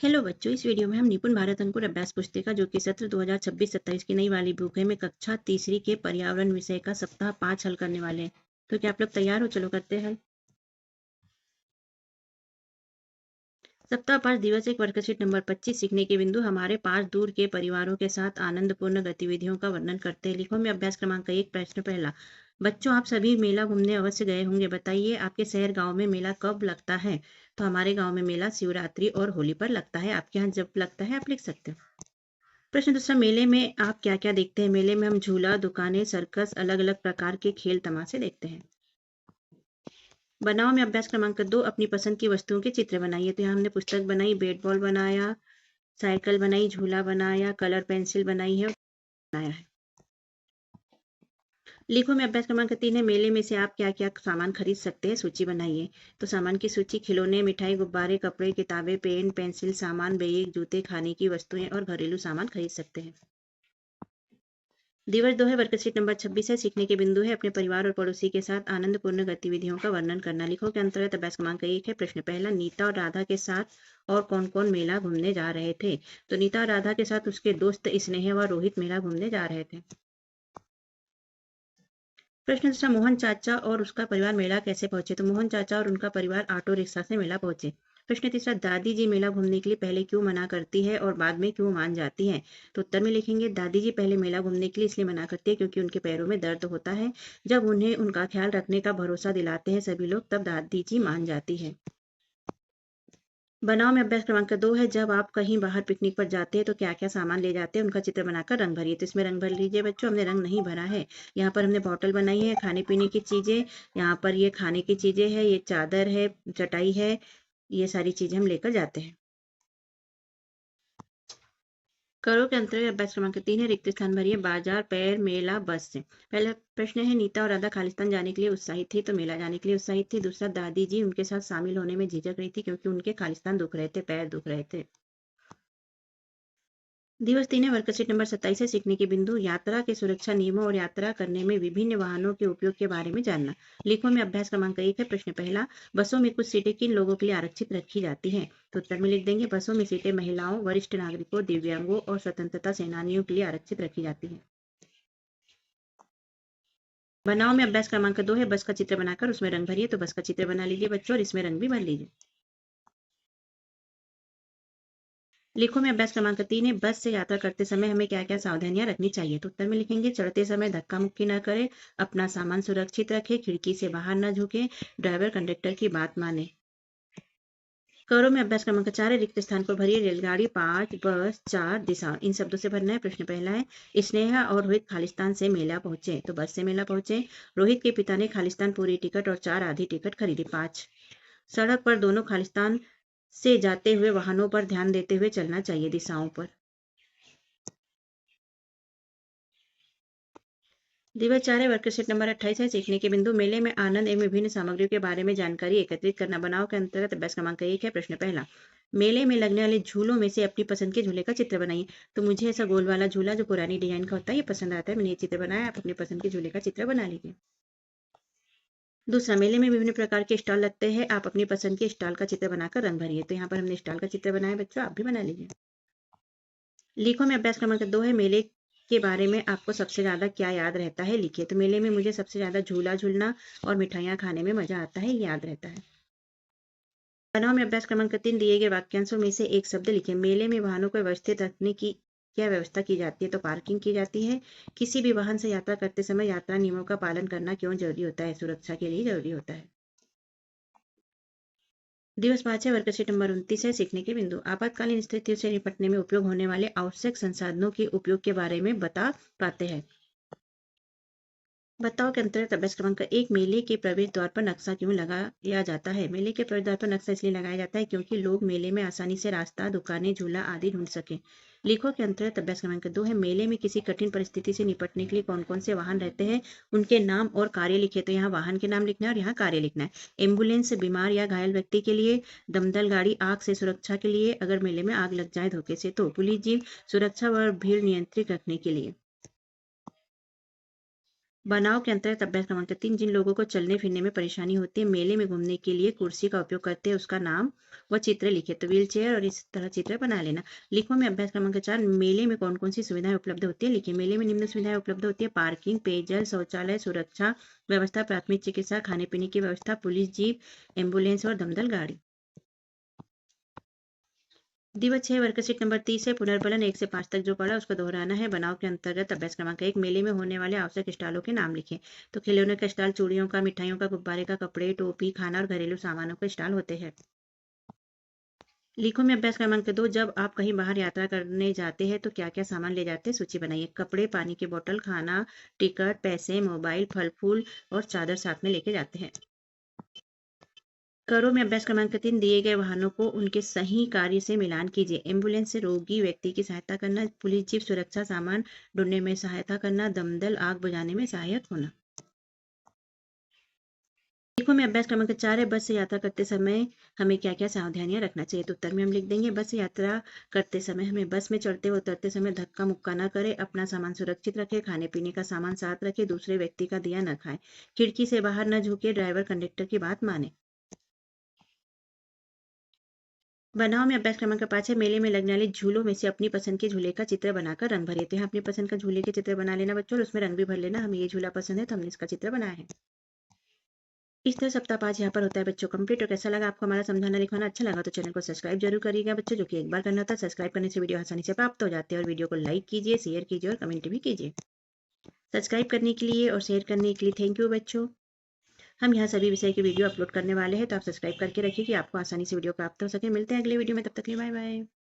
Hello बच्चों, इस video में हम निपुण भारत अंकुर अभ्यास पुस्तिका जो कि सत्र 2026-27 की नई वाली बुक है में कक्षा तीसरी के पर्यावरण विषय का सप्ताह 5 हल करने वाले हैं। तो क्या आप लोग तैयार हो? चलो करते हैं हल। सप्ताह 5 दिवस एक वर्कशीट नंबर 25 सीखने के बिंदु हमारे 5 दूर के परिवारों के साथ आनंदपूर्ण गतिविधियों का वर्णन करते हैं। लिखो में अभ्यास क्रमांक 1 प्रश्न पहला। बच्चों, आप सभी मेला घूमने अवश्य गए होंगे। बताइए आपके शहर गांव में मेला कब लगता है? तो हमारे गांव में मेला शिवरात्रि और होली पर लगता है। आपके यहाँ जब लगता है आप लिख सकते हो। प्रश्न दूसरा, मेले में आप क्या क्या देखते हैं? मेले में हम झूला, दुकानें, सर्कस, अलग अलग प्रकार के खेल तमाशे देखते हैं। बनाओ में अभ्यास क्रमांक 2 अपनी पसंद की वस्तुओं के चित्र बनाइए। तो यहाँ हमने पुस्तक बनाई, बैट बॉल बनाया, साइकिल बनाई, झूला बनाया, कलर पेंसिल बनाई है, बनाया है। लिखो में अभ्यास क्रमांक 3 है मेले में से आप क्या क्या सामान खरीद सकते हैं, सूची बनाइए। तो सामान की सूची: खिलौने, मिठाई, गुब्बारे, कपड़े, किताबें, पेन, पेंसिल, सामान, बैग, जूते, खाने की वस्तुएं और घरेलू सामान खरीद सकते हैं। दिवस 2 है वर्कशीट नंबर 26 है सीखने के बिंदु है अपने परिवार और पड़ोसी के साथ आनंदपूर्ण गतिविधियों का वर्णन करना। लिखो के अंतर्गत अभ्यास क्रमांक 1 है प्रश्न पहला। नीता और राधा के साथ और कौन कौन मेला घूमने जा रहे थे? तो नीता और राधा के साथ उसके दोस्त स्नेह व रोहित मेला घूमने जा रहे थे। प्रश्न दूसरा, मोहन चाचा और उसका परिवार मेला कैसे पहुंचे? तो मोहन चाचा और उनका परिवार ऑटो रिक्शा से मेला पहुंचे। प्रश्न तीसरा, दादी जी मेला घूमने के लिए पहले क्यों मना करती है और बाद में क्यों मान जाती है? तो उत्तर में लिखेंगे दादी जी पहले मेला घूमने के लिए इसलिए मना करती है क्योंकि उनके पैरों में दर्द होता है। जब उन्हें उनका ख्याल रखने का भरोसा दिलाते हैं सभी लोग, तब दादी जी मान जाती है। बनाओ में अभ्यास क्रमांक 2 है जब आप कहीं बाहर पिकनिक पर जाते हैं तो क्या क्या सामान ले जाते हैं, उनका चित्र बनाकर रंग भरिए। तो इसमें रंग भर लीजिए बच्चों, हमने रंग नहीं भरा है। यहाँ पर हमने बॉटल बनाई है, खाने पीने की चीजें, यहाँ पर ये खाने की चीजें है, ये चादर है, चटाई है, ये सारी चीजें हम लेकर जाते हैं। करो के अंतर्गत अभ्यास क्रमांक 3 है रिक्त स्थान भरिए। बाजार, पैर, मेला, बस से। पहला प्रश्न है नीता और राधा खालिस्तान जाने के लिए उत्साहित थी, तो मेला जाने के लिए उत्साहित थी। दूसरा, दादी जी उनके साथ शामिल होने में झिझक रही थी क्योंकि उनके खालिस्तान दुख रहे थे, पैर दुख रहे थे। दिवस 3 है वर्कशीट नंबर 27 है सीखने के बिंदु यात्रा के सुरक्षा नियमों और यात्रा करने में विभिन्न वाहनों के उपयोग के बारे में जानना। लेखों में अभ्यास क्रमांक 1 है प्रश्न पहला। बसों में कुछ सीटें किन लोगों के लिए आरक्षित रखी जाती हैं? तो उत्तर में लिख देंगे बसों में सीटें महिलाओं, वरिष्ठ नागरिकों, दिव्यांगों और स्वतंत्रता सेनानियों के लिए आरक्षित रखी जाती हैं। बनाओ में अभ्यास क्रमांक 2 है बस का चित्र बनाकर उसमें रंग भरिए। तो बस का चित्र बना लीजिए बच्चों और इसमें रंग भी भर लीजिए। लेखों में अभ्यास क्रमांक 3 है बस से यात्रा करते समय हमें क्या क्या सावधानियां रखनी चाहिए? तो उत्तर में लिखेंगे चढ़ते समय धक्का मुक्की न करें, अपना सामान सुरक्षित रखें, खिड़की से बाहर न झुकें, ड्राइवर कंडक्टर की बात माने। करो में अभ्यास क्रमांक 4 है रिक्त स्थान को भरिए। रेलगाड़ी, 5, बस, 4, दिशा, इन शब्दों से भरना है। प्रश्न पहला है स्नेहा और रोहित खालिस्तान से मेला पहुंचे। तो बस से मेला पहुंचे। रोहित के पिता ने खालिस्तान पूरी टिकट और 4 आधी टिकट खरीदी। 5, सड़क पर दोनों खालिस्तान से जाते हुए वाहनों पर ध्यान देते हुए चलना चाहिए। दिशाओं पर। दिवस 4 है वर्कशीट नंबर 28 है सीखने के बिंदु मेले में आनंद एवं विभिन्न सामग्रियों के बारे में जानकारी एकत्रित करना। बनाओ के अंतर्गत अभ्यास क्रमांक 1 है प्रश्न पहला। मेले में लगने वाले झूलों में से अपनी पसंद के झूले का चित्र बनाइए। तो मुझे ऐसा गोल वाला झूला जो पुरानी डिजाइन का होता है ये पसंद आता है, मैंने ये चित्र बनाया। आप अपनी पसंद के झूले का चित्र बना लीजिए। दूसरा, मेले में विभिन्न प्रकार के स्टॉल लगते हैं, आप अपनी पसंद के स्टॉल का चित्र बनाकर रंग भरिए। तो यहाँ पर हमने स्टॉल का चित्र बनाया बच्चों, आप भी बना लीजिए। लिखो में अभ्यास क्रमांक 2 है मेले के बारे में आपको सबसे ज्यादा क्या याद रहता है, लिखिए। तो मेले में मुझे सबसे ज्यादा झूला झूलना और मिठाइयाँ खाने में मजा आता है, ये याद रहता है। बनाओ में अभ्यास क्रमांक 3 दिए गए वाक्यांशों में से एक शब्द लिखें। मेले में वाहनों को व्यवस्थित रखने की क्या व्यवस्था की जाती है? तो पार्किंग की जाती है। किसी भी वाहन से यात्रा करते समय यात्रा नियमों का पालन करना क्यों जरूरी होता है? सुरक्षा के लिए जरूरी होता है। दिवस 5 है वर्कशीट नंबर 29 है सीखने के बिंदु आपातकालीन स्थितियों से निपटने में उपयोग होने वाले आवश्यक संसाधनों के उपयोग के बारे में बता पाते हैं। बताओ के अंतर्गत अभ्यास क्रमांक 1 मेले के प्रवेश द्वार पर नक्शा क्यों लगाया जाता है? मेले के प्रवेश द्वार पर नक्शा इसलिए लगाया जाता है क्योंकि लोग मेले में आसानी से रास्ता, दुकानें, झूला आदि ढूंढ सकें। लेखों के अंतर्गत अभ्यास क्रमांक 2 है मेले में किसी कठिन परिस्थिति से निपटने के लिए कौन कौन से वाहन रहते हैं, उनके नाम और कार्य लिखे। तो यहाँ वाहन के नाम लिखना है और यहाँ कार्य लिखना है। एम्बुलेंस बीमार या घायल व्यक्ति के लिए, दमकल गाड़ी आग से सुरक्षा के लिए, अगर मेले में आग लग जाए धोखे से तो, पुलिस जीप सुरक्षा व भीड़ नियंत्रित रखने के लिए। बनाव के अंतर्गत अभ्यास क्रमांक 3 जिन लोगों को चलने फिरने में परेशानी होती है, मेले में घूमने के लिए कुर्सी का उपयोग करते हैं, उसका नाम व चित्र लिखे। तो व्हील चेयर और इस तरह चित्र बना लेना। लिखो में अभ्यास क्रमांक 4 मेले में कौन कौन सी सुविधाएं उपलब्ध होती है लिखिए। मेले में निम्न सुविधाएं उपलब्ध होती है: पार्किंग, पेयजल, शौचालय, सुरक्षा व्यवस्था, प्राथमिक चिकित्सा, खाने पीने की व्यवस्था, पुलिस जीप, एम्बुलेंस और दमदल गाड़ी। दिवस 6 वर्कशीट नंबर 30 है। पुनर्बलन 1 से 5 तक जो पढ़ा उसको दोहराना है। बनाव के अंतर्गत अभ्यास क्रमांक 1 मेले में होने वाले आवश्यक स्टॉलों के नाम लिखें। तो खिलौने का स्टॉल, चूड़ियों का, मिठाइयों का, गुब्बारे का, कपड़े, टोपी, खाना और घरेलू सामानों के स्टॉल होते हैं। लिखो में अभ्यास क्रमांक 2 जब आप कहीं बाहर यात्रा करने जाते हैं तो क्या क्या सामान ले जाते हैं सूची बनाइए। कपड़े, पानी की बोतल, खाना, टिकट, पैसे, मोबाइल, फल फूल और चादर साथ में लेके जाते हैं। करो में अभ्यास क्रमांक 3 दिए गए वाहनों को उनके सही कार्य से मिलान कीजिए। एम्बुलेंस से रोगी व्यक्ति की सहायता करना, पुलिस जीप सुरक्षा सामान ढूंढने में सहायता करना, दमदल आग बुझाने में सहायक होना। देखो में अभ्यास क्रमांक 4 है। बस से यात्रा करते समय हमें क्या क्या सावधानियां रखना चाहिए। तो उत्तर में हम लिख देंगे बस से यात्रा करते समय हमें बस में चढ़ते व उतरते समय धक्का मुक्का न करें, अपना सामान सुरक्षित रखें, खाने पीने का सामान साथ रखें, दूसरे व्यक्ति का दिया न खाएं, खिड़की से बाहर न झुके, ड्राइवर कंडक्टर की बात माने। बनाओ में अभ्यास क्रमांक 5 है। मेले में लगने वाले झूलों में से अपनी पसंद के झूले का चित्र बनाकर रंग भरिए। तो यहाँ अपनी पसंद का झूले के चित्र बना लेना बच्चों और उसमें रंग भी भर लेना। हमें ये झूला पसंद है तो हमने इसका चित्र बनाया है। इस तरह सप्ताह 5 यहाँ पर होता है बच्चों कंप्लीट। और कैसा लगा आपको हमारा समझाना लिखवाना? अच्छा लगा तो चैनल को सब्सक्राइब जरूर करिएगा बच्चों, जो कि एक बार करना होता है। सब्सक्राइब करने से वीडियो आसानी से प्राप्त हो जाते हैं। और वीडियो को लाइक कीजिए, शेयर कीजिए और कमेंट भी कीजिए। सब्सक्राइब करने के लिए और शेयर करने के लिए थैंक यू बच्चों। हम यहाँ सभी विषय की वीडियो अपलोड करने वाले हैं, तो आप सब्सक्राइब करके रखिए कि आपको आसानी से वीडियो प्राप्त हो सके। मिलते हैं अगले वीडियो में, तब तक के लिए बाय बाय।